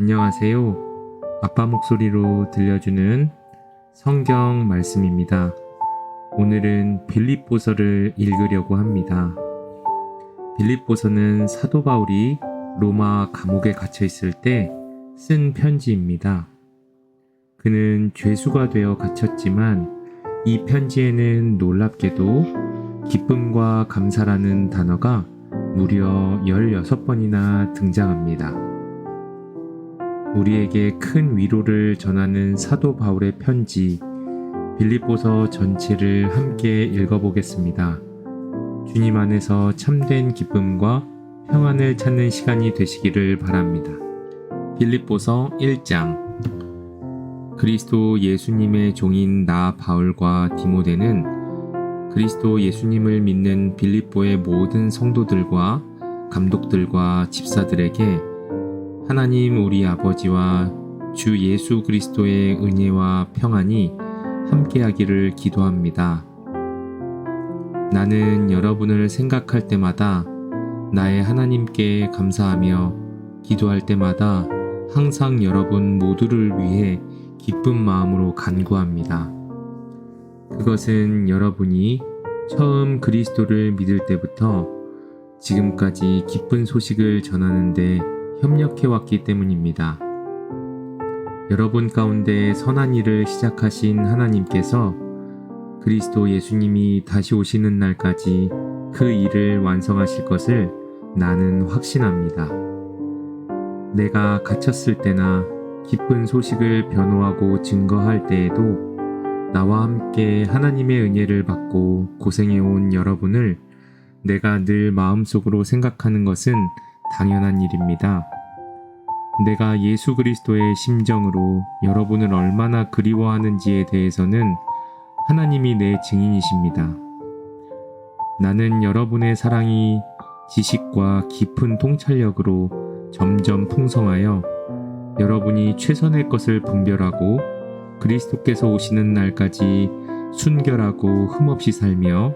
안녕하세요. 아빠 목소리로 들려주는 성경 말씀입니다. 오늘은 빌립보서를 읽으려고 합니다. 빌립보서는 사도 바울이 로마 감옥에 갇혀 있을 때 쓴 편지입니다. 그는 죄수가 되어 갇혔지만 이 편지에는 놀랍게도 기쁨과 감사라는 단어가 무려 16번이나 등장합니다. 우리에게 큰 위로를 전하는 사도 바울의 편지 빌립보서 전체를 함께 읽어보겠습니다. 주님 안에서 참된 기쁨과 평안을 찾는 시간이 되시기를 바랍니다. 빌립보서 1장. 그리스도 예수님의 종인 나 바울과 디모데는 그리스도 예수님을 믿는 빌립보의 모든 성도들과 감독들과 집사들에게 하나님 우리 아버지와 주 예수 그리스도의 은혜와 평안이 함께하기를 기도합니다. 나는 여러분을 생각할 때마다 나의 하나님께 감사하며 기도할 때마다 항상 여러분 모두를 위해 기쁜 마음으로 간구합니다. 그것은 여러분이 처음 그리스도를 믿을 때부터 지금까지 기쁜 소식을 전하는데 협력해왔기 때문입니다. 여러분 가운데 선한 일을 시작하신 하나님께서 그리스도 예수님이 다시 오시는 날까지 그 일을 완성하실 것을 나는 확신합니다. 내가 갇혔을 때나 기쁜 소식을 변호하고 증거할 때에도 나와 함께 하나님의 은혜를 받고 고생해온 여러분을 내가 늘 마음속으로 생각하는 것은 당연한 일입니다. 내가 예수 그리스도의 심정으로 여러분을 얼마나 그리워하는지에 대해서는 하나님이 내 증인이십니다. 나는 여러분의 사랑이 지식과 깊은 통찰력으로 점점 풍성하여 여러분이 최선의 것을 분별하고 그리스도께서 오시는 날까지 순결하고 흠없이 살며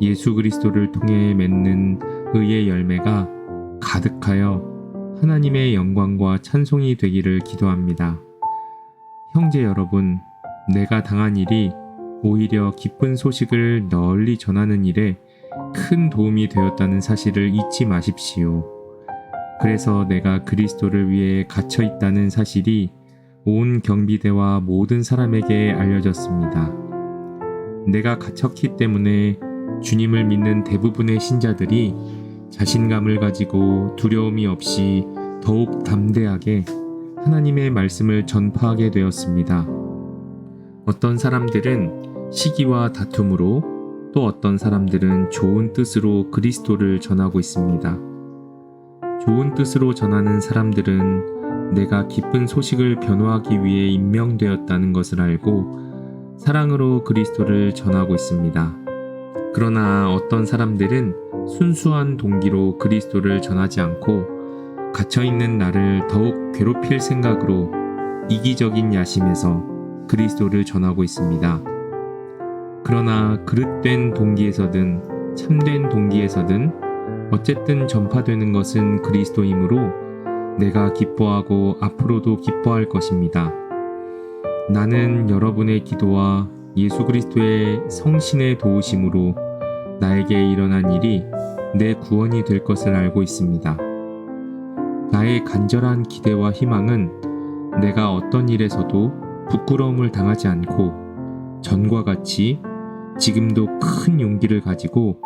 예수 그리스도를 통해 맺는 의의 열매가 가득하여 하나님의 영광과 찬송이 되기를 기도합니다. 형제 여러분, 내가 당한 일이 오히려 기쁜 소식을 널리 전하는 일에 큰 도움이 되었다는 사실을 잊지 마십시오. 그래서 내가 그리스도를 위해 갇혀 있다는 사실이 온 경비대와 모든 사람에게 알려졌습니다. 내가 갇혔기 때문에 주님을 믿는 대부분의 신자들이 자신감을 가지고 두려움이 없이 더욱 담대하게 하나님의 말씀을 전파하게 되었습니다. 어떤 사람들은 시기와 다툼으로 또 어떤 사람들은 좋은 뜻으로 그리스도를 전하고 있습니다. 좋은 뜻으로 전하는 사람들은 내가 기쁜 소식을 변호하기 위해 임명되었다는 것을 알고 사랑으로 그리스도를 전하고 있습니다. 그러나 어떤 사람들은 순수한 동기로 그리스도를 전하지 않고 갇혀있는 나를 더욱 괴롭힐 생각으로 이기적인 야심에서 그리스도를 전하고 있습니다. 그러나 그릇된 동기에서든 참된 동기에서든 어쨌든 전파되는 것은 그리스도이므로 내가 기뻐하고 앞으로도 기뻐할 것입니다. 나는 여러분의 기도와 예수 그리스도의 성신의 도우심으로 나에게 일어난 일이 내 구원이 될 것을 알고 있습니다. 나의 간절한 기대와 희망은 내가 어떤 일에서도 부끄러움을 당하지 않고 전과 같이 지금도 큰 용기를 가지고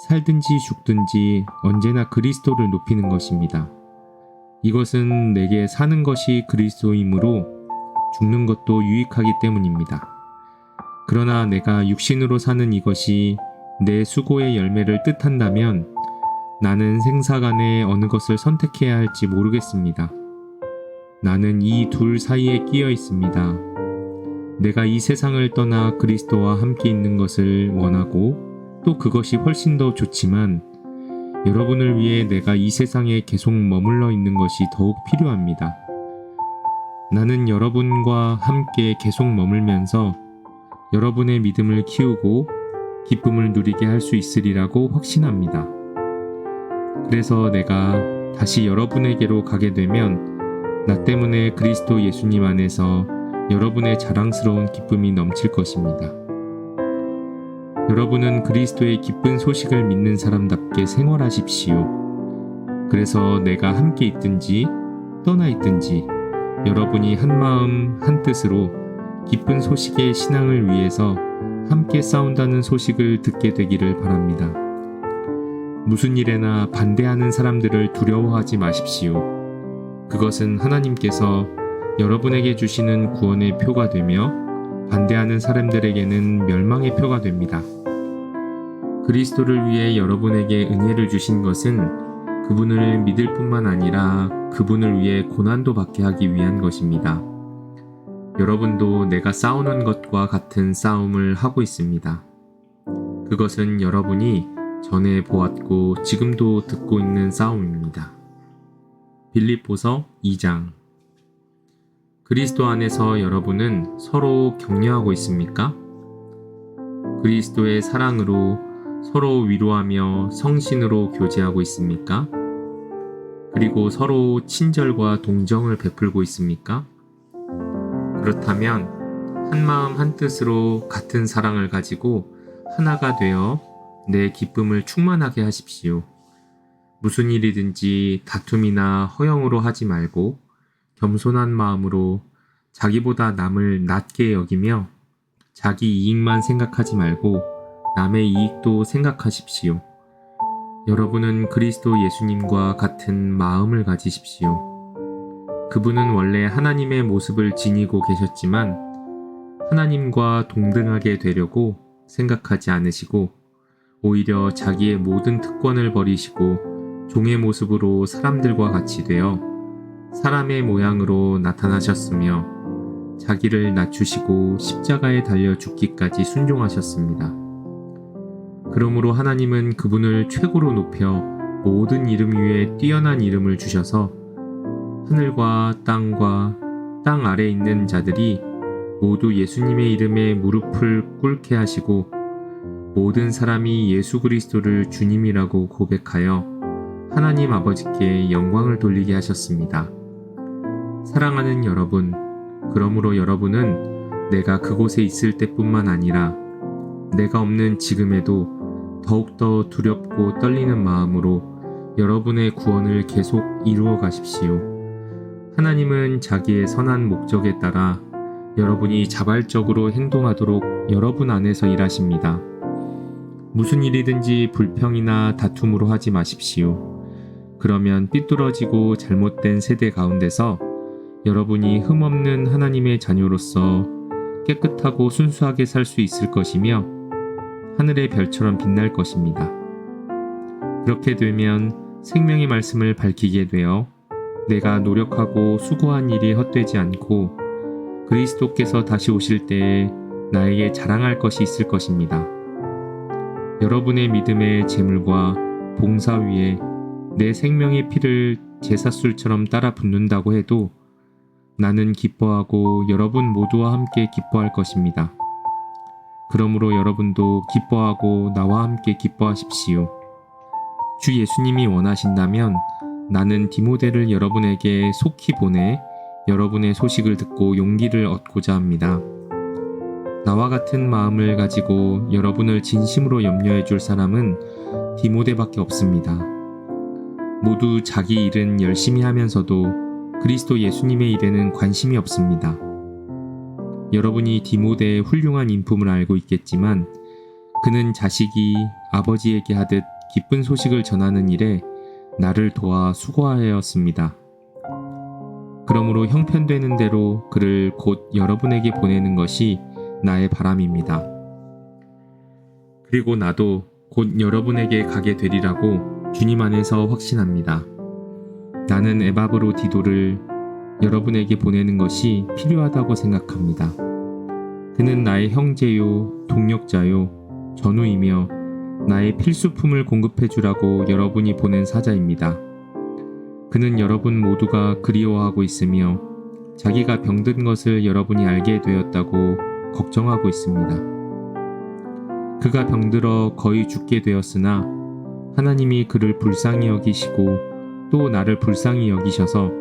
살든지 죽든지 언제나 그리스도를 높이는 것입니다. 이것은 내게 사는 것이 그리스도이므로 죽는 것도 유익하기 때문입니다. 그러나 내가 육신으로 사는 이것이 내 수고의 열매를 뜻한다면 나는 생사간에 어느 것을 선택해야 할지 모르겠습니다. 나는 이 둘 사이에 끼어 있습니다. 내가 이 세상을 떠나 그리스도와 함께 있는 것을 원하고 또 그것이 훨씬 더 좋지만 여러분을 위해 내가 이 세상에 계속 머물러 있는 것이 더욱 필요합니다. 나는 여러분과 함께 계속 머물면서 여러분의 믿음을 키우고 기쁨을 누리게 할 수 있으리라고 확신합니다. 그래서 내가 다시 여러분에게로 가게 되면 나 때문에 그리스도 예수님 안에서 여러분의 자랑스러운 기쁨이 넘칠 것입니다. 여러분은 그리스도의 기쁜 소식을 믿는 사람답게 생활하십시오. 그래서 내가 함께 있든지 떠나 있든지 여러분이 한 마음 한 뜻으로 기쁜 소식의 신앙을 위해서 함께 싸운다는 소식을 듣게 되기를 바랍니다. 무슨 일에나 반대하는 사람들을 두려워하지 마십시오. 그것은 하나님께서 여러분에게 주시는 구원의 표가 되며 반대하는 사람들에게는 멸망의 표가 됩니다. 그리스도를 위해 여러분에게 은혜를 주신 것은 그분을 믿을 뿐만 아니라 그분을 위해 고난도 받게 하기 위한 것입니다. 여러분도 내가 싸우는 것과 같은 싸움을 하고 있습니다. 그것은 여러분이 전에 보았고 지금도 듣고 있는 싸움입니다. 빌립보서 2장. 그리스도 안에서 여러분은 서로 격려하고 있습니까? 그리스도의 사랑으로 서로 위로하며 성신으로 교제하고 있습니까? 그리고 서로 친절과 동정을 베풀고 있습니까? 그렇다면 한 마음 한 뜻으로 같은 사랑을 가지고 하나가 되어 내 기쁨을 충만하게 하십시오. 무슨 일이든지 다툼이나 허영으로 하지 말고 겸손한 마음으로 자기보다 남을 낮게 여기며 자기 이익만 생각하지 말고 남의 이익도 생각하십시오. 여러분은 그리스도 예수님과 같은 마음을 가지십시오. 그분은 원래 하나님의 모습을 지니고 계셨지만 하나님과 동등하게 되려고 생각하지 않으시고 오히려 자기의 모든 특권을 버리시고 종의 모습으로 사람들과 같이 되어 사람의 모양으로 나타나셨으며 자기를 낮추시고 십자가에 달려 죽기까지 순종하셨습니다. 그러므로 하나님은 그분을 최고로 높여 모든 이름 위에 뛰어난 이름을 주셔서 하늘과 땅 아래에 있는 자들이 모두 예수님의 이름에 무릎을 꿇게 하시고 모든 사람이 예수 그리스도를 주님이라고 고백하여 하나님 아버지께 영광을 돌리게 하셨습니다. 사랑하는 여러분, 그러므로 여러분은 내가 그곳에 있을 때뿐만 아니라 내가 없는 지금에도 더욱더 두렵고 떨리는 마음으로 여러분의 구원을 계속 이루어 가십시오. 하나님은 자기의 선한 목적에 따라 여러분이 자발적으로 행동하도록 여러분 안에서 일하십니다. 무슨 일이든지 불평이나 다툼으로 하지 마십시오. 그러면 삐뚤어지고 잘못된 세대 가운데서 여러분이 흠없는 하나님의 자녀로서 깨끗하고 순수하게 살 수 있을 것이며 하늘의 별처럼 빛날 것입니다. 그렇게 되면 생명의 말씀을 밝히게 되어 내가 노력하고 수고한 일이 헛되지 않고 그리스도께서 다시 오실 때에 나에게 자랑할 것이 있을 것입니다. 여러분의 믿음의 제물과 봉사 위에 내 생명의 피를 제사술처럼 따라 붓는다고 해도 나는 기뻐하고 여러분 모두와 함께 기뻐할 것입니다. 그러므로 여러분도 기뻐하고 나와 함께 기뻐하십시오. 주 예수님이 원하신다면 나는 디모데를 여러분에게 속히 보내 여러분의 소식을 듣고 용기를 얻고자 합니다. 나와 같은 마음을 가지고 여러분을 진심으로 염려해 줄 사람은 디모데밖에 없습니다. 모두 자기 일은 열심히 하면서도 그리스도 예수님의 일에는 관심이 없습니다. 여러분이 디모데의 훌륭한 인품을 알고 있겠지만 그는 자식이 아버지에게 하듯 기쁜 소식을 전하는 일에 나를 도와 수고하였습니다. 그러므로 형편되는 대로 그를 곧 여러분에게 보내는 것이 나의 바람입니다. 그리고 나도 곧 여러분에게 가게 되리라고 주님 안에서 확신합니다. 나는 에바브로디도를 여러분에게 보내는 것이 필요하다고 생각합니다. 그는 나의 형제요, 동력자요, 전우이며 나의 필수품을 공급해 주라고 여러분이 보낸 사자입니다. 그는 여러분 모두가 그리워하고 있으며 자기가 병든 것을 여러분이 알게 되었다고 걱정하고 있습니다. 그가 병들어 거의 죽게 되었으나 하나님이 그를 불쌍히 여기시고 또 나를 불쌍히 여기셔서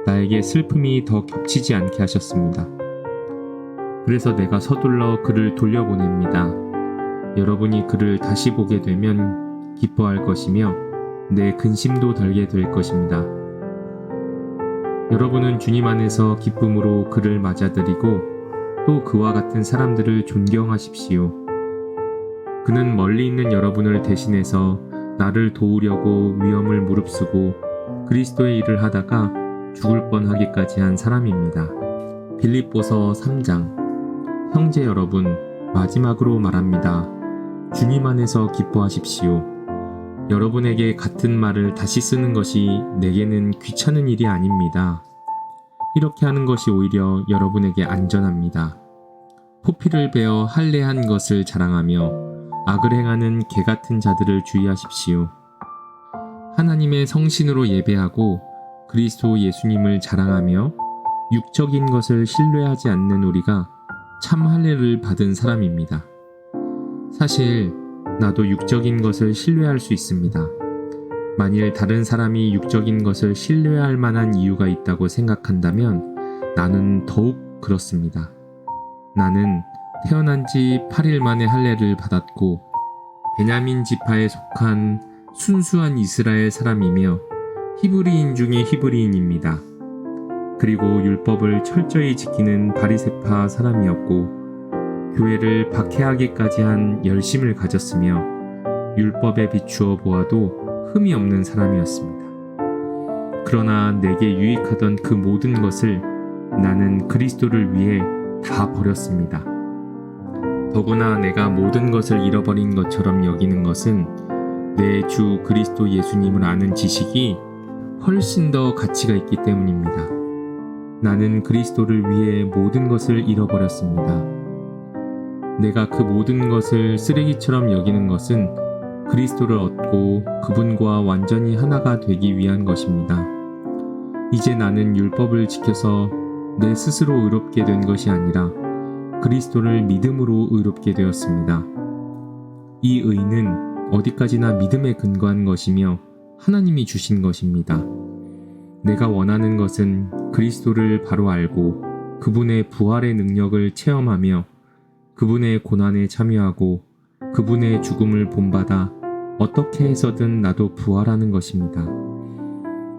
나에게 슬픔이 더 겹치지 않게 하셨습니다. 그래서 내가 서둘러 그를 돌려보냅니다. 여러분이 그를 다시 보게 되면 기뻐할 것이며 내 근심도 덜게 될 것입니다. 여러분은 주님 안에서 기쁨으로 그를 맞아들이고 또 그와 같은 사람들을 존경하십시오. 그는 멀리 있는 여러분을 대신해서 나를 도우려고 위험을 무릅쓰고 그리스도의 일을 하다가 죽을 뻔하기까지 한 사람입니다. 빌립보서 3장. 형제 여러분, 마지막으로 말합니다. 주님 안에서 기뻐하십시오. 여러분에게 같은 말을 다시 쓰는 것이 내게는 귀찮은 일이 아닙니다. 이렇게 하는 것이 오히려 여러분에게 안전합니다. 포피를 베어 할례한 것을 자랑하며 악을 행하는 개 같은 자들을 주의하십시오. 하나님의 성신으로 예배하고 그리스도 예수님을 자랑하며 육적인 것을 신뢰하지 않는 우리가 참 할례를 받은 사람입니다. 사실 나도 육적인 것을 신뢰할 수 있습니다. 만일 다른 사람이 육적인 것을 신뢰할 만한 이유가 있다고 생각한다면 나는 더욱 그렇습니다. 나는 태어난 지 8일 만에 할례를 받았고 베냐민 지파에 속한 순수한 이스라엘 사람이며 히브리인 중에 히브리인입니다. 그리고 율법을 철저히 지키는 바리새파 사람이었고 교회를 박해하기까지 한 열심을 가졌으며 율법에 비추어 보아도 흠이 없는 사람이었습니다. 그러나 내게 유익하던 그 모든 것을 나는 그리스도를 위해 다 버렸습니다. 더구나 내가 모든 것을 잃어버린 것처럼 여기는 것은 내 주 그리스도 예수님을 아는 지식이 훨씬 더 가치가 있기 때문입니다. 나는 그리스도를 위해 모든 것을 잃어버렸습니다. 내가 그 모든 것을 쓰레기처럼 여기는 것은 그리스도를 얻고 그분과 완전히 하나가 되기 위한 것입니다. 이제 나는 율법을 지켜서 내 스스로 의롭게 된 것이 아니라 그리스도를 믿음으로 의롭게 되었습니다. 이 의는 어디까지나 믿음에 근거한 것이며 하나님이 주신 것입니다. 내가 원하는 것은 그리스도를 바로 알고 그분의 부활의 능력을 체험하며 그분의 고난에 참여하고 그분의 죽음을 본받아 어떻게 해서든 나도 부활하는 것입니다.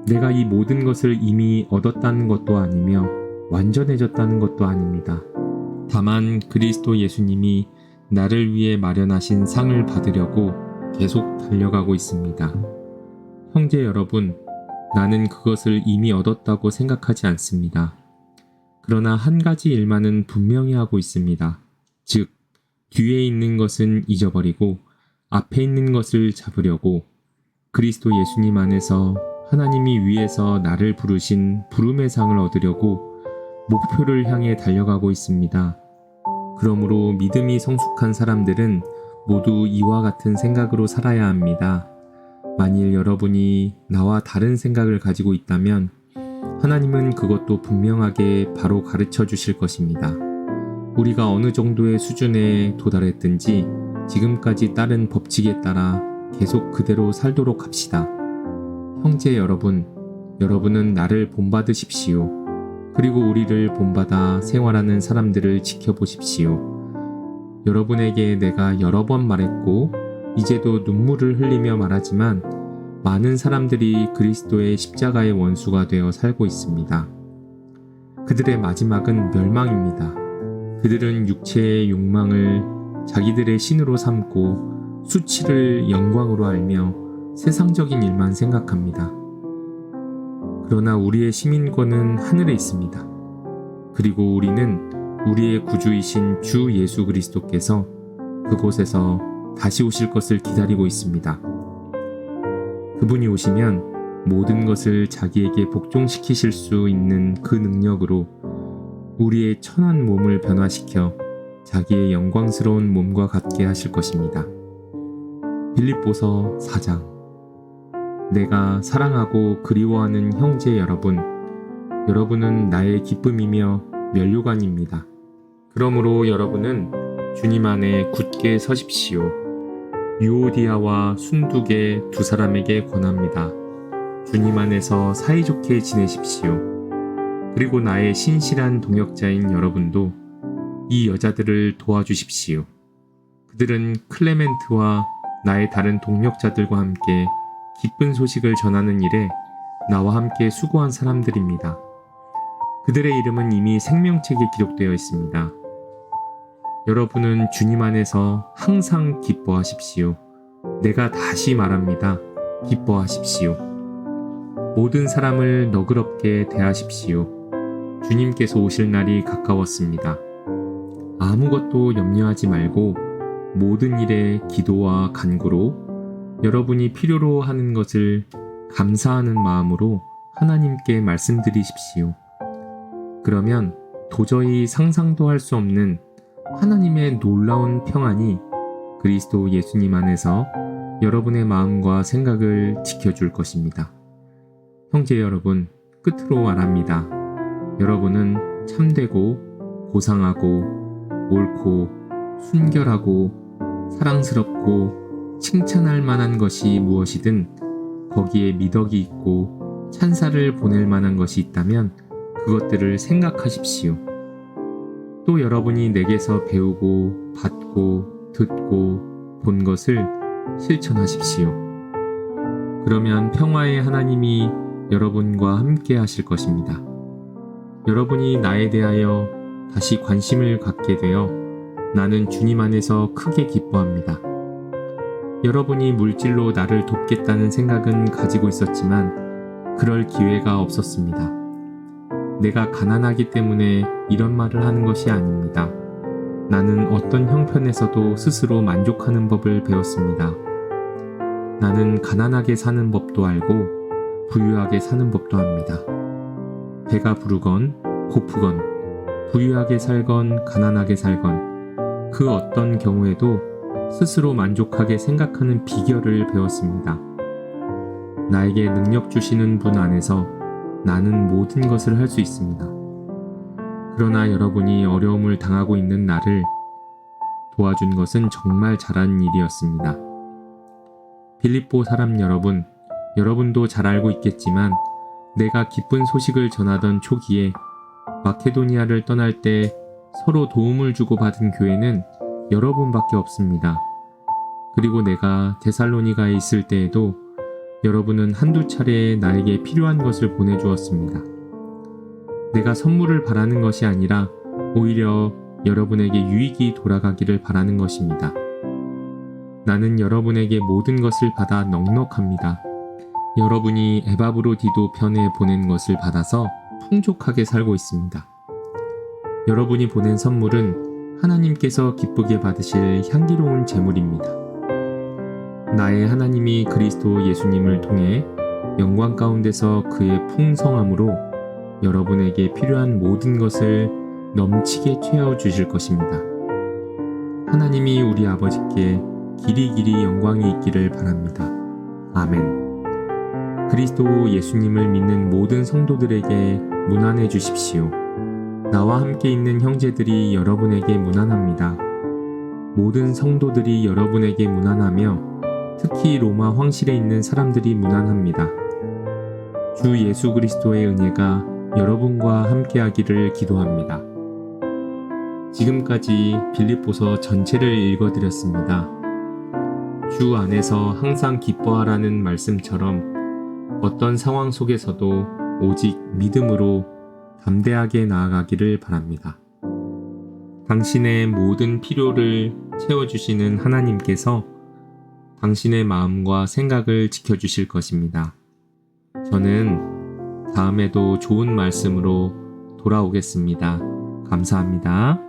내가 이 모든 것을 이미 얻었다는 것도 아니며 완전해졌다는 것도 아닙니다. 다만 그리스도 예수님이 나를 위해 마련하신 상을 받으려고 계속 달려가고 있습니다. 형제 여러분, 나는 그것을 이미 얻었다고 생각하지 않습니다. 그러나 한 가지 일만은 분명히 하고 있습니다. 즉, 뒤에 있는 것은 잊어버리고 앞에 있는 것을 잡으려고 그리스도 예수님 안에서 하나님이 위에서 나를 부르신 부름의 상을 얻으려고 목표를 향해 달려가고 있습니다. 그러므로 믿음이 성숙한 사람들은 모두 이와 같은 생각으로 살아야 합니다. 만일 여러분이 나와 다른 생각을 가지고 있다면 하나님은 그것도 분명하게 바로 가르쳐 주실 것입니다. 우리가 어느 정도의 수준에 도달했든지 지금까지 따른 법칙에 따라 계속 그대로 살도록 합시다. 형제 여러분, 여러분은 나를 본받으십시오. 그리고 우리를 본받아 생활하는 사람들을 지켜보십시오. 여러분에게 내가 여러 번 말했고 이제도 눈물을 흘리며 말하지만 많은 사람들이 그리스도의 십자가의 원수가 되어 살고 있습니다. 그들의 마지막은 멸망입니다. 그들은 육체의 욕망을 자기들의 신으로 삼고 수치를 영광으로 알며 세상적인 일만 생각합니다. 그러나 우리의 시민권은 하늘에 있습니다. 그리고 우리는 우리의 구주이신 주 예수 그리스도께서 그곳에서 다시 오실 것을 기다리고 있습니다. 그분이 오시면 모든 것을 자기에게 복종시키실 수 있는 그 능력으로 우리의 천한 몸을 변화시켜 자기의 영광스러운 몸과 같게 하실 것입니다. 빌립보서 4장. 내가 사랑하고 그리워하는 형제 여러분, 여러분은 나의 기쁨이며 면류관입니다. 그러므로 여러분은 주님 안에 굳게 서십시오. 유오디아와 순두계 두 사람에게 권합니다. 주님 안에서 사이좋게 지내십시오. 그리고 나의 신실한 동역자인 여러분도 이 여자들을 도와주십시오. 그들은 클레멘트와 나의 다른 동역자들과 함께 기쁜 소식을 전하는 일에 나와 함께 수고한 사람들입니다. 그들의 이름은 이미 생명책에 기록되어 있습니다. 여러분은 주님 안에서 항상 기뻐하십시오. 내가 다시 말합니다. 기뻐하십시오. 모든 사람을 너그럽게 대하십시오. 주님께서 오실 날이 가까웠습니다. 아무것도 염려하지 말고 모든 일에 기도와 간구로 여러분이 필요로 하는 것을 감사하는 마음으로 하나님께 말씀드리십시오. 그러면 도저히 상상도 할 수 없는 하나님의 놀라운 평안이 그리스도 예수님 안에서 여러분의 마음과 생각을 지켜줄 것입니다. 형제 여러분, 끝으로 말합니다. 여러분은 참되고 고상하고 옳고 순결하고 사랑스럽고 칭찬할 만한 것이 무엇이든 거기에 미덕이 있고 찬사를 보낼 만한 것이 있다면 그것들을 생각하십시오. 또 여러분이 내게서 배우고 받고 듣고 본 것을 실천하십시오. 그러면 평화의 하나님이 여러분과 함께 하실 것입니다. 여러분이 나에 대하여 다시 관심을 갖게 되어 나는 주님 안에서 크게 기뻐합니다. 여러분이 물질로 나를 돕겠다는 생각은 가지고 있었지만 그럴 기회가 없었습니다. 내가 가난하기 때문에 이런 말을 하는 것이 아닙니다. 나는 어떤 형편에서도 스스로 만족하는 법을 배웠습니다. 나는 가난하게 사는 법도 알고 부유하게 사는 법도 합니다. 배가 부르건 고프건 부유하게 살건 가난하게 살건 그 어떤 경우에도 스스로 만족하게 생각하는 비결을 배웠습니다. 나에게 능력 주시는 분 안에서 나는 모든 것을 할 수 있습니다. 그러나 여러분이 어려움을 당하고 있는 나를 도와준 것은 정말 잘한 일이었습니다. 빌립보 사람 여러분, 여러분도 잘 알고 있겠지만 내가 기쁜 소식을 전하던 초기에 마케도니아를 떠날 때 서로 도움을 주고받은 교회는 여러분밖에 없습니다. 그리고 내가 데살로니가에 있을 때에도 여러분은 한두 차례 나에게 필요한 것을 보내주었습니다. 내가 선물을 바라는 것이 아니라 오히려 여러분에게 유익이 돌아가기를 바라는 것입니다. 나는 여러분에게 모든 것을 받아 넉넉합니다. 여러분이 에바브로디도 편에 보낸 것을 받아서 풍족하게 살고 있습니다. 여러분이 보낸 선물은 하나님께서 기쁘게 받으실 향기로운 제물입니다. 나의 하나님이 그리스도 예수님을 통해 영광 가운데서 그의 풍성함으로 여러분에게 필요한 모든 것을 넘치게 채워주실 것입니다. 하나님이 우리 아버지께 길이길이 영광이 있기를 바랍니다. 아멘. 그리스도 예수님을 믿는 모든 성도들에게 문안해 주십시오. 나와 함께 있는 형제들이 여러분에게 문안합니다. 모든 성도들이 여러분에게 문안하며 특히 로마 황실에 있는 사람들이 문안합니다. 주 예수 그리스도의 은혜가 여러분과 함께하기를 기도합니다. 지금까지 빌립보서 전체를 읽어드렸습니다. 주 안에서 항상 기뻐하라는 말씀처럼 어떤 상황 속에서도 오직 믿음으로 담대하게 나아가기를 바랍니다. 당신의 모든 필요를 채워주시는 하나님께서 당신의 마음과 생각을 지켜주실 것입니다. 저는 다음에도 좋은 말씀으로 돌아오겠습니다. 감사합니다.